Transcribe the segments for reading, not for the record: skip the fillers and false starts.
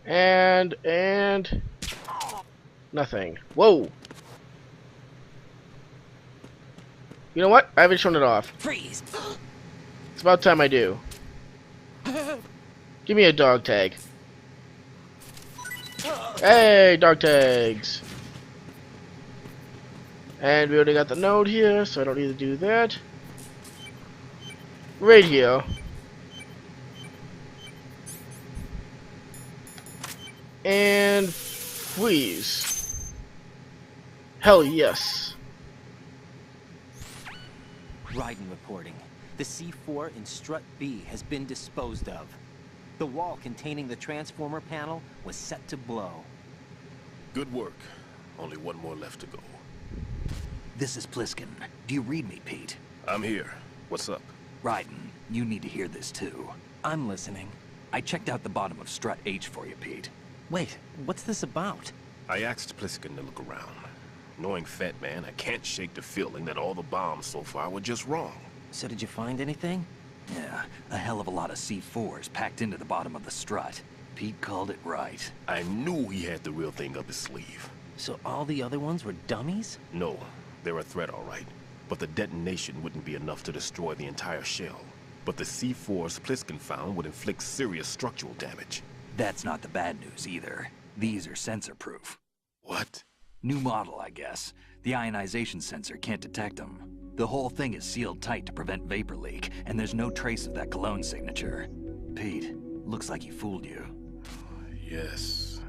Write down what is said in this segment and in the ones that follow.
And nothing. Whoa! You know what? I haven't shown it off. Freeze! It's about time I do. Give me a dog tag. Hey, dog tags! And we already got the node here, so I don't need to do that. Radio. And freeze. Hell yes. Raiden reporting. The C4 in Strut B has been disposed of. The wall containing the transformer panel was set to blow. Good work. Only one more left to go. This is Pliskin. Do you read me, Pete? I'm here. What's up? Raiden, you need to hear this too. I'm listening. I checked out the bottom of Strut H for you, Pete. Wait, what's this about? I asked Pliskin to look around. Knowing Fat Man, I can't shake the feeling that all the bombs so far were just wrong. So did you find anything? Yeah, a hell of a lot of C4s packed into the bottom of the strut. Pete called it right. I knew he had the real thing up his sleeve. So all the other ones were dummies? No, they're a threat, all right. But the detonation wouldn't be enough to destroy the entire shell. But the C4s Pliskin found would inflict serious structural damage. That's not the bad news either. These are sensor-proof. What? New model, I guess. The ionization sensor can't detect them. The whole thing is sealed tight to prevent vapor leak, and there's no trace of that cologne signature. Pete, looks like he fooled you. Yes.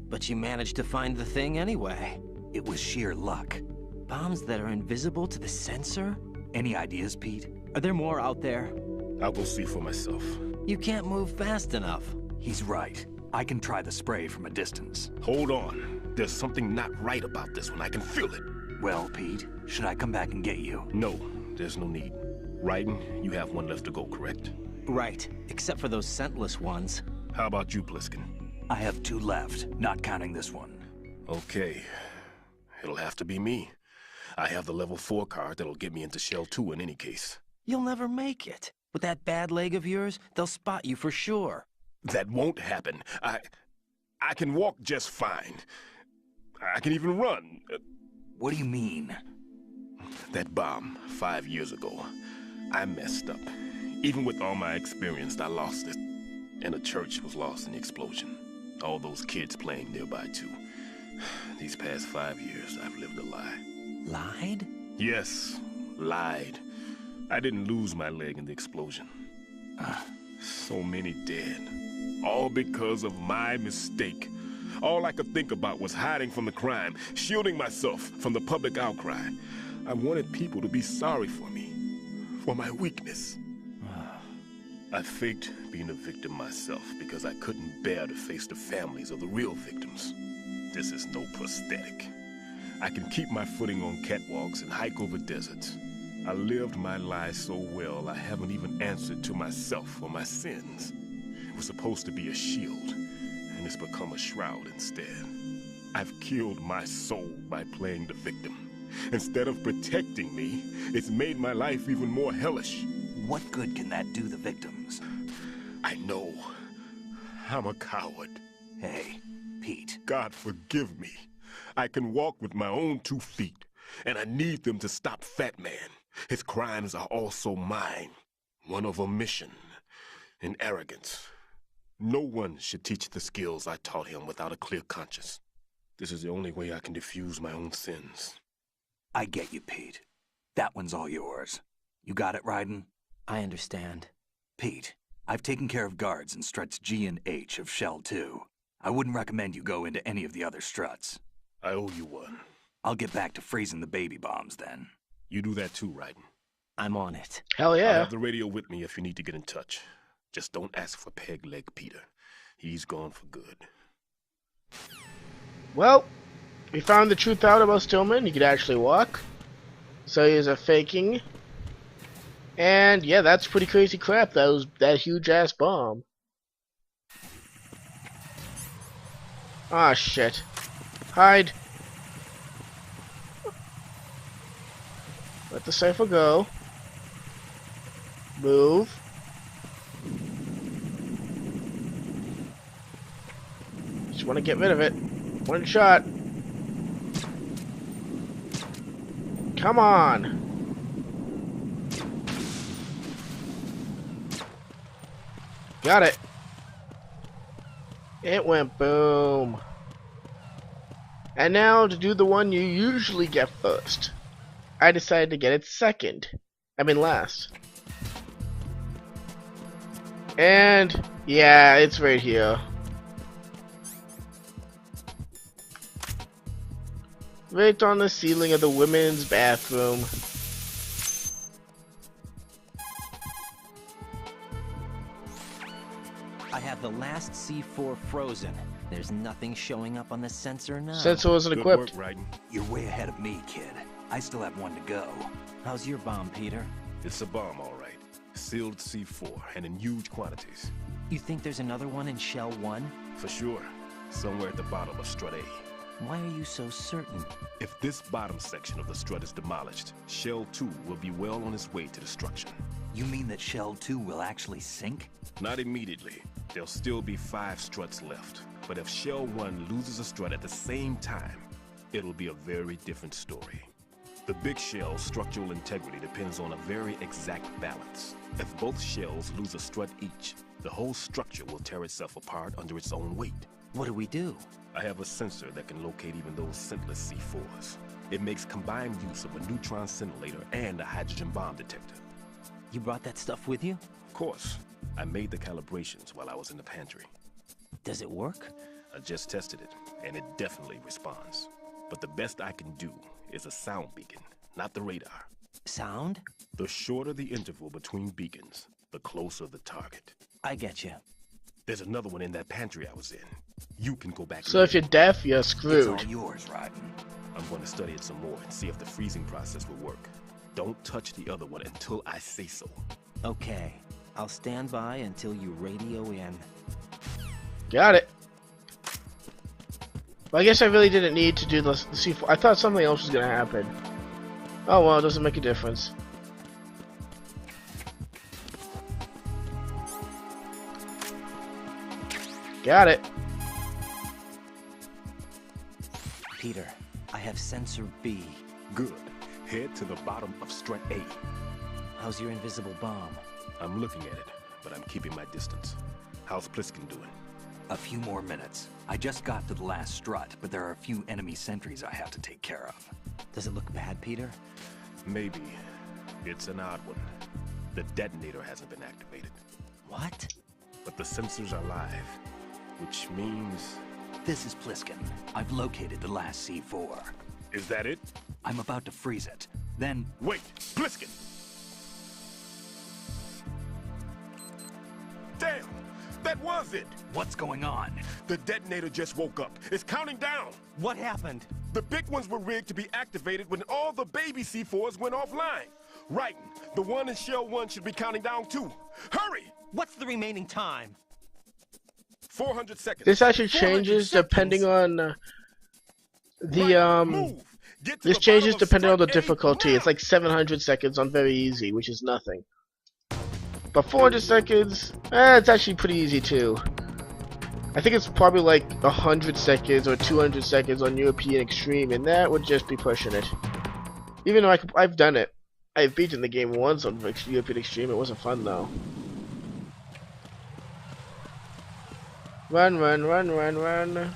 But you managed to find the thing anyway. It was sheer luck. Bombs that are invisible to the sensor? Any ideas, Pete? Are there more out there? I'll go see for myself. You can't move fast enough. He's right. I can try the spray from a distance. Hold on. There's something not right about this one. I can feel it. Well, Pete, should I come back and get you? No, there's no need. Raiden, you have one left to go, correct? Right, except for those scentless ones. How about you, Pliskin? I have 2 left, not counting this one. Okay. It'll have to be me. I have the level 4 card that'll get me into Shell 2 in any case. You'll never make it. With that bad leg of yours, they'll spot you for sure. That won't happen. I can walk just fine. I can even run. What do you mean? That bomb 5 years ago, I messed up. Even with all my experience, I lost it. And the church was lost in the explosion. All those kids playing nearby, too. These past 5 years, I've lived a lie. Lied? Yes, lied. I didn't lose my leg in the explosion. So many dead. All because of my mistake. All I could think about was hiding from the crime, shielding myself from the public outcry. I wanted people to be sorry for me, for my weakness. I faked being a victim myself because I couldn't bear to face the families of the real victims. This is no prosthetic. I can keep my footing on catwalks and hike over deserts. I lived my lie so well I haven't even answered to myself for my sins. It was supposed to be a shield, and it's become a shroud instead. I've killed my soul by playing the victim. Instead of protecting me, it's made my life even more hellish. What good can that do the victims? I know. I'm a coward. Hey, Pete. God forgive me. I can walk with my own 2 feet, and I need them to stop Fat Man. His crimes are also mine. One of omission and arrogance. No one should teach the skills I taught him without a clear conscience. This is the only way I can diffuse my own sins. I get you, Pete. That one's all yours. You got it, Raiden? I understand. Pete, I've taken care of guards in struts G and H of Shell 2. I wouldn't recommend you go into any of the other struts. I owe you one. I'll get back to freezing the baby bombs then. You do that too, Raiden. I'm on it. Hell I'll yeah. have the radio with me if you need to get in touch. Just don't ask for Peg Leg Peter. He's gone for good. Well, we found the truth out about Stillman. He could actually walk. So he was a faking. And yeah, that's pretty crazy crap. That was that huge ass bomb. Ah, shit. Hide. Let the cipher go. Move. want to get rid of it. One shot. Come on. Got it. It went boom. And now to do the one you usually get first. I decided to get it second. I mean last. And yeah, it's right here. Right on the ceiling of the women's bathroom. I have the last C4 frozen. There's nothing showing up on the sensor now. Sensor wasn't Good equipped. work, Raiden. You're way ahead of me, kid. I still have one to go. How's your bomb, Peter? It's a bomb, all right. Sealed C4, and in huge quantities. You think there's another one in Shell 1? For sure. Somewhere at the bottom of Strut A. Why are you so certain? If this bottom section of the strut is demolished, Shell 2 will be well on its way to destruction. You mean that Shell 2 will actually sink? Not immediately. There'll still be 5 struts left. But if Shell 1 loses a strut at the same time, it'll be a very different story. The big shell's structural integrity depends on a very exact balance. If both shells lose a strut each, the whole structure will tear itself apart under its own weight. What do we do? I have a sensor that can locate even those scentless C4s. It makes combined use of a neutron scintillator and a hydrogen bomb detector. You brought that stuff with you? Of course, I made the calibrations while I was in the pantry. Does it work? I just tested it, and it definitely responds. But the best I can do is a sound beacon, not the radar. Sound? The shorter the interval between beacons, the closer the target. I get you. There's another one in that pantry I was in. You can go back. So if you're deaf, you're It's screwed. all yours, Raiden. I'm going to study it some more and see if the freezing process will work. Don't touch the other one until I say so. Okay. I'll stand by until you radio in. Got it. Well, I guess I really didn't need to do the C4. I thought something else was gonna happen. Oh well, it doesn't make a difference. Got it. Peter, I have sensor B. Good. Head to the bottom of strut A. How's your invisible bomb? I'm looking at it, but I'm keeping my distance. How's Pliskin doing? A few more minutes. I just got to the last strut, but there are a few enemy sentries I have to take care of. Does it look bad, Peter? Maybe. It's an odd one. The detonator hasn't been activated. What? But the sensors are live, which means... This is Pliskin. I've located the last C4. Is that it? I'm about to freeze it. Then... Wait! Pliskin! Damn! That was it! What's going on? The detonator just woke up. It's counting down! What happened? The big ones were rigged to be activated when all the baby C4s went offline. Right. The one in Shell 1 should be counting down too. Hurry! What's the remaining time? 400 seconds. This actually 400 changes seconds. depending on the Right, move. Get to This the changes bottom of depending on the strut A difficulty. now. It's like 700 seconds on very easy, which is nothing. But 400 seconds, it's actually pretty easy too. I think it's probably like 100 seconds or 200 seconds on European Extreme, and that would just be pushing it. Even though I've done it. I've beaten the game once on European Extreme. It wasn't fun though. Run, run, run, run, run.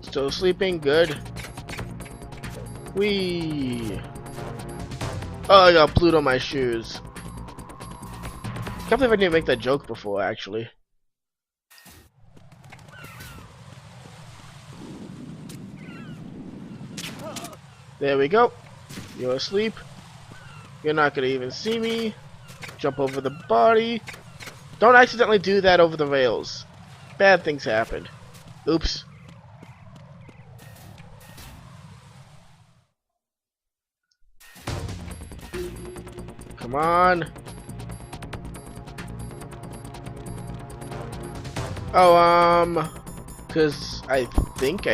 Still sleeping? Good. Whee! Oh, I got blood on my shoes. Can't believe I didn't make that joke before, actually. There we go. You're asleep. You're not gonna even see me. Jump over the body. Don't accidentally do that over the rails. Bad things happen. Oops. Come on. Oh, cause I think.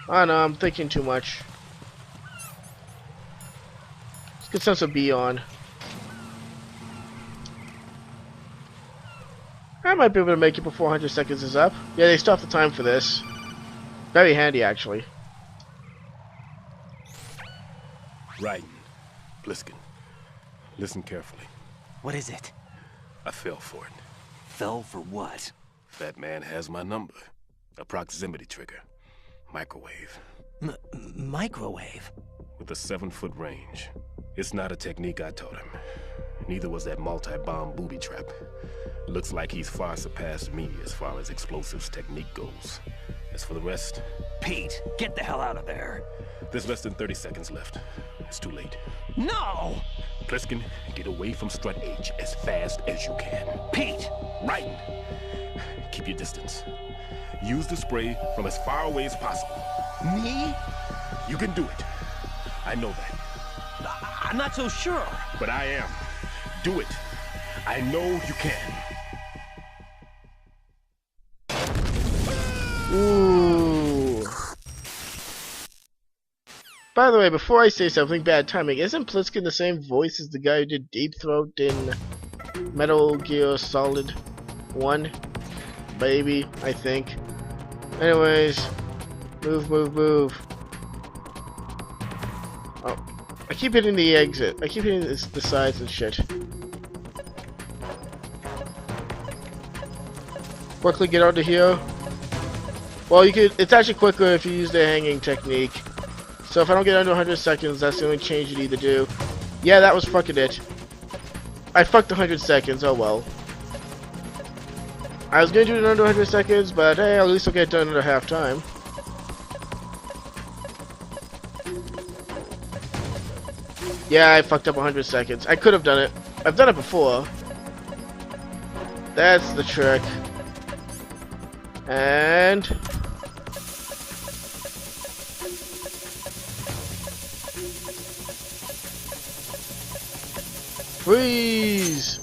I know, I'm thinking too much. Let's get sense of B on. I might be able to make it before 100 seconds is up. Yeah, they stopped the time for this. Very handy, actually. Raiden, Pliskin, listen carefully. What is it? I fell for it. Fell for what? That man has my number. A proximity trigger. Microwave. Microwave? With a 7-foot range. It's not a technique I taught him. Neither was that multi-bomb booby trap. Looks like he's far surpassed me as far as explosives technique goes. As for the rest... Pete, get the hell out of there. There's less than 30 seconds left. It's too late. No! Pliskin, get away from Strut H as fast as you can. Pete! Raiden, keep your distance. Use the spray from as far away as possible. Me? You can do it. I know that. I'm not so sure. But I am. Do it. I know you can. Ooh. By the way, before I say something, bad timing. Isn't Pliskin the same voice as the guy who did Deep Throat in Metal Gear Solid 1? Baby, I think. Anyways, move, move, move. Oh, I keep hitting the exit. I keep hitting the sides and shit. Quickly get out of here. Well, you could. It's actually quicker if you use the hanging technique. So if I don't get under 100 seconds, that's the only change you need to do. Yeah, that was fucking it. I fucked 100 seconds. Oh well. I was gonna do it in under 100 seconds, but hey, at least I'll get it done under half time. Yeah, I fucked up 100 seconds. I could have done it. I've done it before. That's the trick. And... freeze!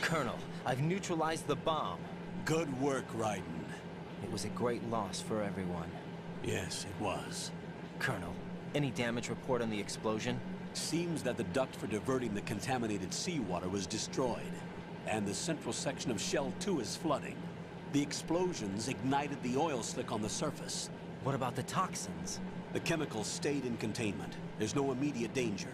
Colonel, I've neutralized the bomb. Good work, Raiden. It was a great loss for everyone. Yes, it was. Colonel, any damage report on the explosion? Seems that the duct for diverting the contaminated seawater was destroyed, and the central section of Shell 2 is flooding. The explosions ignited the oil slick on the surface. What about the toxins? The chemicals stayed in containment. There's no immediate danger.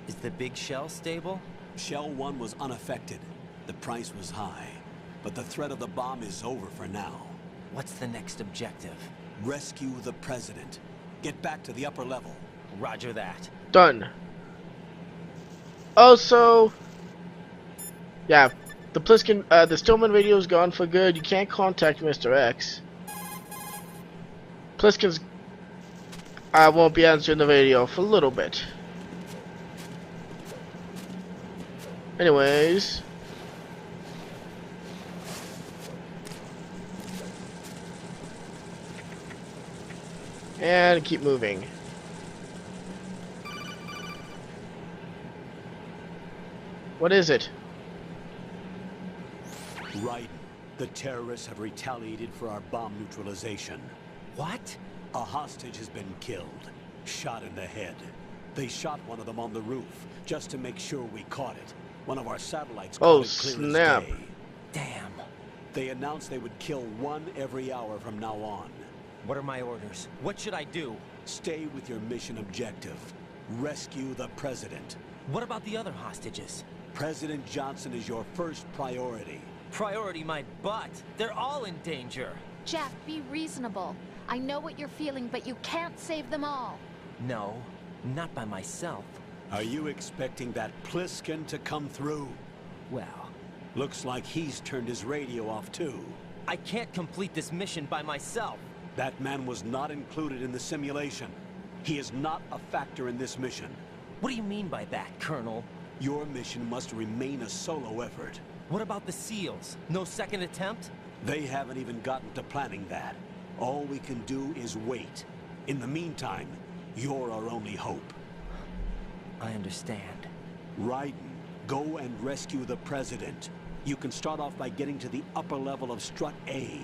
Is the big shell stable? Shell 1 was unaffected. The price was high, but the threat of the bomb is over for now. What's the next objective? Rescue the President. Get back to the upper level. Roger that. Done. Also, yeah, the Pliskin, the Stillman radio is gone for good. You can't contact Mr. X. Pliskin's, I won't be answering the radio for a little bit. Anyways. And keep moving. What is it? Raiden, the terrorists have retaliated for our bomb neutralization. What? A hostage has been killed, shot in the head. They shot one of them on the roof, just to make sure we caught it. One of our satellites caught it clear snap. as day. Damn. They announced they would kill one every hour from now on. What are my orders? What should I do? Stay with your mission objective. Rescue the President. What about the other hostages? President Johnson is your first priority. Priority my butt. They're all in danger. Jeff, be reasonable. I know what you're feeling, but you can't save them all. No, not by myself. Are you expecting that Pliskin to come through? Well, Looks like he's turned his radio off too. I can't complete this mission by myself. That man was not included in the simulation. He is not a factor in this mission. What do you mean by that, Colonel? Your mission must remain a solo effort. What about the SEALs? No second attempt? They haven't even gotten to planning that. All we can do is wait. In the meantime, you're our only hope. I understand. Raiden, go and rescue the President. You can start off by getting to the upper level of Strut A.